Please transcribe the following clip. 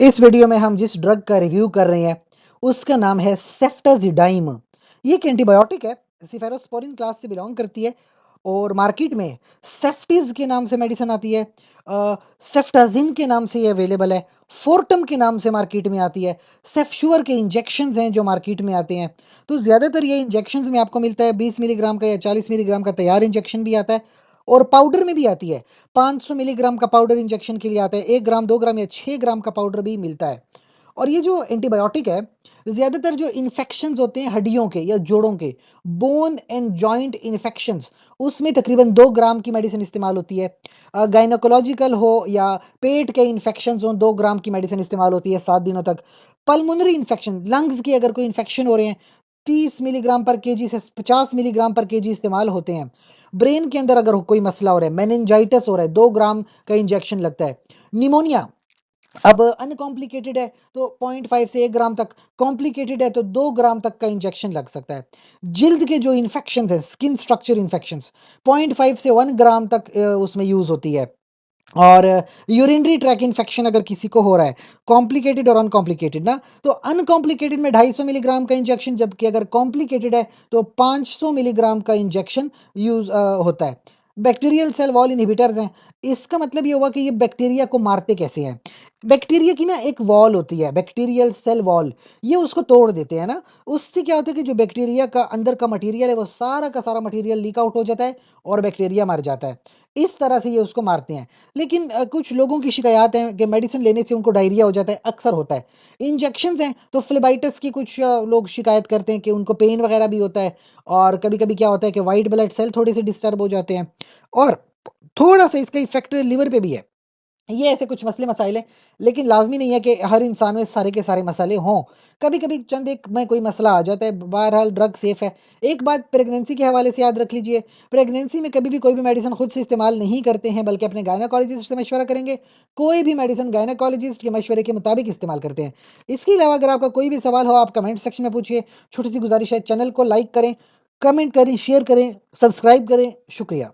इस वीडियो में हम जिस ड्रग का रिव्यू कर रहे हैं उसका नाम है सेफ्टाजिडाइम। ये एक एंटीबायोटिक है, सिफेरोस्पोरिन क्लास से बिलोंग करती है और मार्केट में सेफ्टिज के नाम से मेडिसिन आती है। सेफ्टाजिन के नाम से ये अवेलेबल है। फोर्टम के नाम से मार्केट में आती है। सेफ्शुअर के इंजेक्शंस हैं जो मार्केट में आते हैं। तो ज़्यादातर ये इंजेक्शंस में आपको मिलता है 20 मिलीग्राम का या 40 मिलीग्राम का तैयार इंजेक्शन भी आता है और पाउडर में भी आती है। 500 मिलीग्राम का पाउडर इंजेक्शन के लिए आता है। 1 ग्राम, 2 ग्राम या 6 ग्राम का पाउडर भी मिलता है। और ये जो एंटीबायोटिक है, ज़्यादातर जो इन्फेक्शंस होते हैं हड्डियों के या जोड़ों के, बोन एंड जॉइंट इन्फेक्शंस, उसमें तकरीबन 2 ग्राम की मेडिसिन इस्तेमाल होती है। गायनोकोलॉजिकल हो या पेट के इन्फेक्शंस हों, 2 ग्राम की मेडिसिन इस्तेमाल होती है 7 दिनों तक। पल्मोनरी इन्फेक्शन, लंग्स की अगर कोई इन्फेक्शन हो रहे हैं, 30 मिलीग्राम पर केजी से 50 मिलीग्राम पर केजी इस्तेमाल होते हैं। ब्रेन के अंदर अगर कोई मसला हो रहा है, मेनिंजाइटिस हो रहा है, 2 ग्राम का इंजेक्शन लगता है। निमोनिया अब अनकॉम्प्लिकेटेड है तो 0.5 से 1 ग्राम तक, कॉम्प्लिकेटेड है तो 2 ग्राम तक का इंजेक्शन लग सकता है। जिल्द के जो इन्फेक्शंस हैं, स्किन स्ट्रक्चर इन्फेक्शंस, 0.5 से 1 ग्राम तक उसमें यूज़ होती है। और यूरिनरी ट्रैक इन्फेक्शन अगर किसी को हो रहा है, कॉम्प्लिकेटेड और अनकॉम्प्लिकेटेड ना, तो अनकॉम्प्लिकेटेड में 250 मिलीग्राम का इंजेक्शन, जबकि अगर कॉम्प्लिकेटेड है तो 500 मिलीग्राम का इंजेक्शन यूज़ होता है। बैक्टीरियल सेल वॉल इनहिबिटर्स हैं, इसका मतलब ये हुआ कि ये बैक्टीरिया को मारते कैसे हैं। बैक्टीरिया की ना एक वॉल होती है, बैक्टीरियल सेल वॉल, ये उसको तोड़ देते हैं ना, उससे क्या होता है कि जो बैक्टीरिया का अंदर का मटेरियल है वो सारा का सारा मटेरियल लीक आउट हो जाता है और बैक्टीरिया मर जाता है। इस तरह से ये उसको मारते हैं। लेकिन कुछ लोगों की शिकायत है कि मेडिसिन लेने से उनको डायरिया हो जाता है, अक्सर होता है। इंजेक्शंस हैं तो फ्लेबाइटिस की कुछ लोग शिकायत करते हैं कि उनको पेन वगैरह भी होता है और कभी-कभी क्या होता है कि व्हाइट ब्लड सेल थोड़े से डिस्टर्ब हो जाते हैं और थोड़ा-सा इसका इफ़ेक्ट लिवर पे भी है। ये ऐसे कुछ मसले-मसाइल हैं, लेकिन लाज़मी नहीं है कि हर इंसान में सारे के सारे मसाले हों। कभी-कभी चंद एक में कोई मसला आ जाता है, बहरहाल ड्रग सेफ़ है। एक बात प्रेगनेंसी के हवाले से याद रख लीजिए, प्रेगनेंसी में कभी भी कोई भी मेडिसिन खुद से इस्तेमाल नहीं करते हैं, बल्कि अपने गायनेकोलॉजिस्ट से मशवरा करेंगे। कोई भी मेडिसिन गायनेकोलॉजिस्ट के मशवरे के मुताबिक इस्तेमाल करते हैं। इसके अलावा अगर आपका कोई भी सवाल हो, आप कमेंट सेक्शन में पूछिए। छोटी-सी गुज़ारिश है, चैनल को लाइक करें, कमेंट करें, शेयर करें, सब्सक्राइब करें। शुक्रिया।